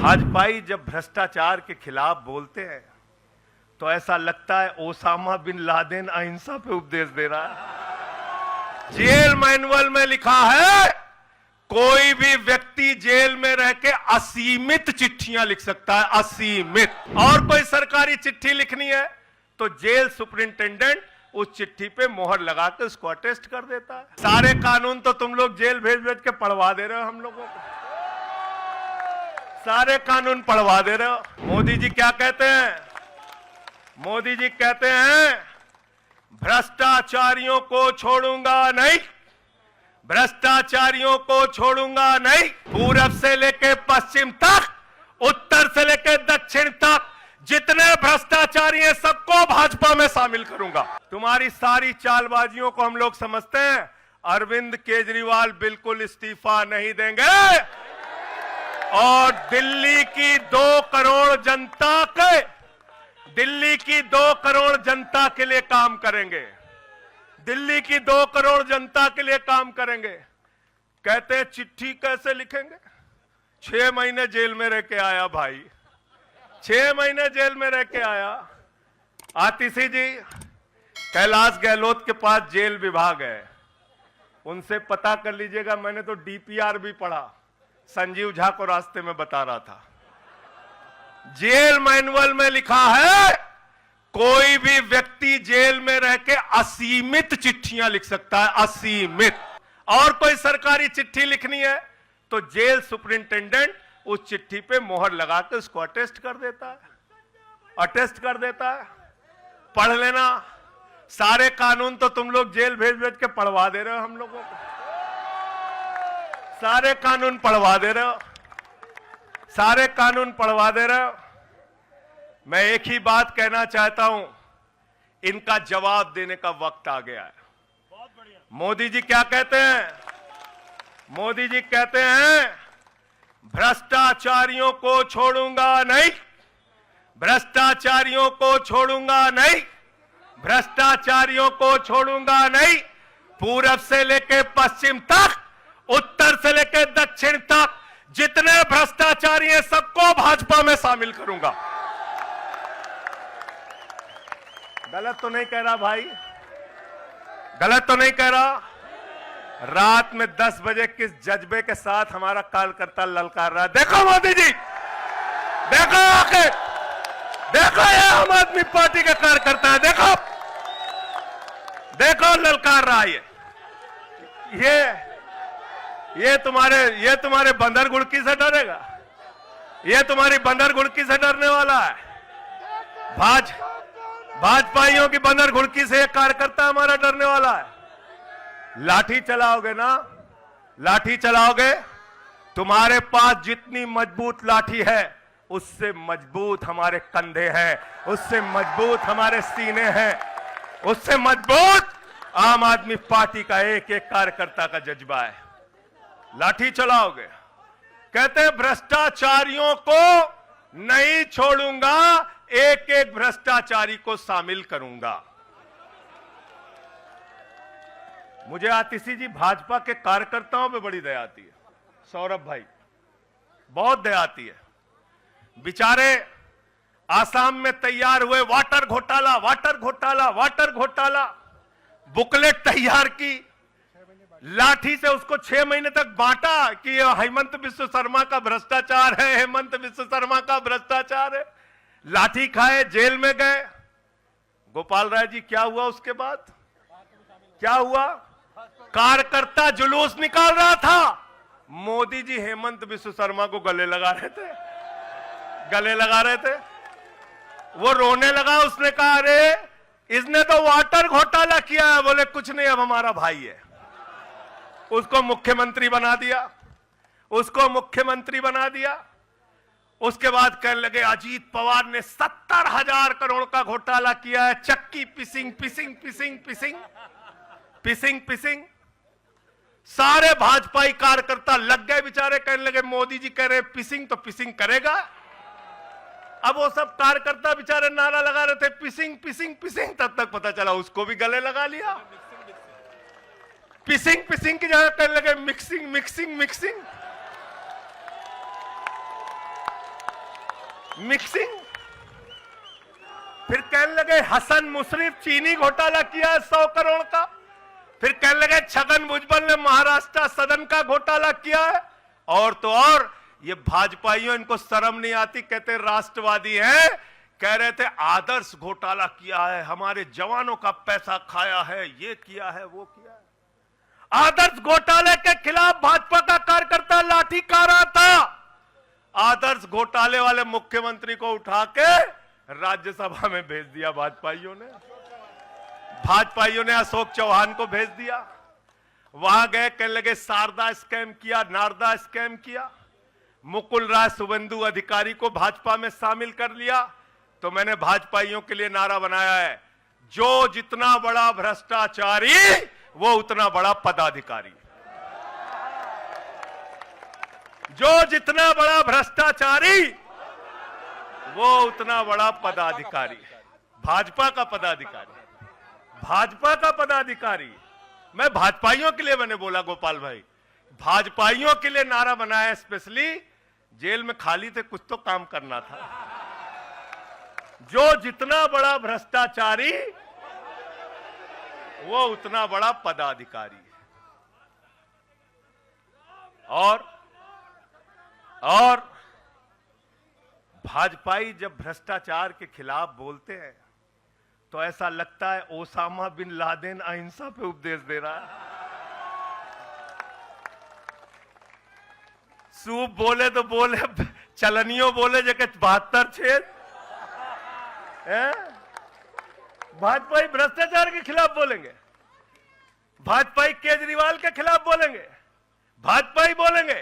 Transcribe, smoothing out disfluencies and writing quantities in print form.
भाजपाई जब भ्रष्टाचार के खिलाफ बोलते हैं तो ऐसा लगता है ओसामा बिन लादेन अहिंसा पे उपदेश दे रहा है। जेल मैनुअल में लिखा है कोई भी व्यक्ति जेल में रह के असीमित चिट्ठियां लिख सकता है, असीमित। और कोई सरकारी चिट्ठी लिखनी है तो जेल सुपरिंटेंडेंट उस चिट्ठी पे मोहर लगा के उसको अटेस्ट कर देता है। सारे कानून तो तुम लोग जेल भेज भेज के पढ़वा दे रहे हो हम लोगों को, सारे कानून पढ़वा दे रहे हो। मोदी जी क्या कहते हैं? मोदी जी कहते हैं भ्रष्टाचारियों को छोड़ूंगा नहीं, भ्रष्टाचारियों को छोड़ूंगा नहीं। पूरब से लेकर पश्चिम तक, उत्तर से लेकर दक्षिण तक जितने भ्रष्टाचारी हैं सबको भाजपा में शामिल करूंगा। तुम्हारी सारी चालबाजियों को हम लोग समझते हैं। अरविंद केजरीवाल बिल्कुल इस्तीफा नहीं देंगे और दिल्ली की 2 करोड़ जनता के, दिल्ली की 2 करोड़ जनता के लिए काम करेंगे, दिल्ली की 2 करोड़ जनता के लिए काम करेंगे। कहते हैं चिट्ठी कैसे लिखेंगे? 6 महीने जेल में रह के आया भाई, 6 महीने जेल में रह के आया। आतिशी जी, कैलाश गहलोत के पास जेल विभाग है, उनसे पता कर लीजिएगा। मैंने तो डीपीआर भी पढ़ा, संजीव झा को रास्ते में बता रहा था। जेल मैनुअल में लिखा है कोई भी व्यक्ति जेल में रह के असीमित चिट्ठियां लिख सकता है, असीमित। और कोई सरकारी चिट्ठी लिखनी है तो जेल सुपरिंटेंडेंट उस चिट्ठी पे मोहर लगा के उसको अटेस्ट कर देता है, अटेस्ट कर देता है। पढ़ लेना, सारे कानून तो तुम लोग जेल भेज भेज के पढ़वा दे रहे हो हम लोगों को, सारे कानून पढ़वा दे रहे हो, सारे कानून पढ़वा दे रहे हो। मैं एक ही बात कहना चाहता हूं, इनका जवाब देने का वक्त आ गया है। मोदी जी क्या कहते हैं? मोदी जी कहते हैं भ्रष्टाचारियों को छोड़ूंगा नहीं, भ्रष्टाचारियों को छोड़ूंगा नहीं, भ्रष्टाचारियों को छोड़ूंगा नहीं। पूरब से लेकर पश्चिम तक, उत्तर से लेकर दक्षिण तक जितने भ्रष्टाचारी हैं सबको भाजपा में शामिल करूंगा। गलत तो नहीं कह रहा भाई? गलत तो नहीं कह रहा? रात में 10 बजे किस जज्बे के साथ हमारा कार्यकर्ता ललकार रहा है। देखो मोदी जी, देखो आके, देखो ये आम आदमी पार्टी के कार्यकर्ता है, देखो देखो ललकार रहा है। ये तुम्हारे बंदर गुड़की से डरेगा? ये तुम्हारी बंदर गुड़की से डरने वाला है? भाजपाइयों की बंदर गुड़की से एक कार्यकर्ता हमारा डरने वाला है? लाठी चलाओगे ना, लाठी चलाओगे, तुम्हारे पास जितनी मजबूत लाठी है उससे मजबूत हमारे कंधे हैं, उससे मजबूत हमारे सीने हैं, उससे मजबूत आम आदमी पार्टी का एक एक कार्यकर्ता का जज्बा है। लाठी चलाओगे। कहते हैं भ्रष्टाचारियों को नहीं छोड़ूंगा, एक एक भ्रष्टाचारी को शामिल करूंगा। मुझे आतिशी जी भाजपा के कार्यकर्ताओं पे बड़ी दया आती है, सौरभ भाई, बहुत दया आती है। बेचारे आसाम में तैयार हुए वाटर घोटाला, वाटर घोटाला, वाटर घोटाला, बुकलेट तैयार की, लाठी से उसको 6 महीने तक बांटा कि हेमंत बिस्व शर्मा का भ्रष्टाचार है, हेमंत बिस्व शर्मा का भ्रष्टाचार है। लाठी खाए, जेल में गए। गोपाल राय जी क्या हुआ उसके बाद? क्या हुआ? कार्यकर्ता जुलूस निकाल रहा था, मोदी जी हेमंत बिस्व शर्मा को गले लगा रहे थे, गले लगा रहे थे। वो रोने लगा, उसने कहा अरे इसने तो वाटर घोटाला किया है। बोले कुछ नहीं, अब हमारा भाई है। उसको मुख्यमंत्री बना दिया, उसको मुख्यमंत्री बना दिया। उसके बाद कहने लगे अजीत पवार ने 70,000 करोड़ का घोटाला किया है, चक्की पिसिंग पिसिंग पिसिंग पिसिंग पिसिंग पिसिंग। सारे भाजपाई कार्यकर्ता लग गए बेचारे, कहने लगे मोदी जी कह रहे पिसिंग तो पिसिंग करेगा। अब वो सब कार्यकर्ता बेचारे नारा लगा रहे थे पिसिंग पिसिंग पिसिंग, तब तक पता चला उसको भी गले लगा लिया। पिसिंग पिसिंग की जगह कहने लगे मिक्सिंग मिक्सिंग मिक्सिंग। मिक्सिंग। फिर कहने लगे हसन मुशर्रफ चीनी घोटाला किया है 100 करोड़ का। फिर कहने लगे छगन भुजबल ने महाराष्ट्र सदन का घोटाला किया है। और तो और ये भाजपाइयों, इनको शर्म नहीं आती, कहते राष्ट्रवादी हैं, कह रहे थे आदर्श घोटाला किया है, हमारे जवानों का पैसा खाया है, ये किया है, वो किया है। आदर्श घोटाले के खिलाफ भाजपा का कार्यकर्ता लाठी कारा था। आदर्श घोटाले वाले मुख्यमंत्री को उठा के राज्यसभा में भेज दिया भाजपाइयों ने। भाजपाइयों ने अशोक चौहान को भेज दिया। वहां गए, कहने लगे शारदा स्कैम किया, नारदा स्कैम किया। मुकुल राय शुभेंदु अधिकारी को भाजपा में शामिल कर लिया। तो मैंने भाजपाइयों के लिए नारा बनाया है, जो जितना बड़ा भ्रष्टाचारी वो उतना बड़ा पदाधिकारी। जो जितना बड़ा भ्रष्टाचारी वो उतना बड़ा पदाधिकारी। भाजपा का पदाधिकारी, भाजपा का पदाधिकारी। मैं भाजपाइयों के लिए मैंने बोला गोपाल भाई, भाजपाइयों के लिए नारा बनाया स्पेशली। जेल में खाली थे, कुछ तो काम करना था। जो जितना बड़ा भ्रष्टाचारी वो उतना बड़ा पदाधिकारी। और भाजपाई जब भ्रष्टाचार के खिलाफ बोलते हैं तो ऐसा लगता है ओसामा बिन लादेन अहिंसा पे उपदेश दे रहा है। सूप बोले तो बोले, चलनियों बोले जगह 72 छेद। भाजपाई भ्रष्टाचार के खिलाफ बोलेंगे, भाजपाई केजरीवाल के खिलाफ बोलेंगे, भाजपाई बोलेंगे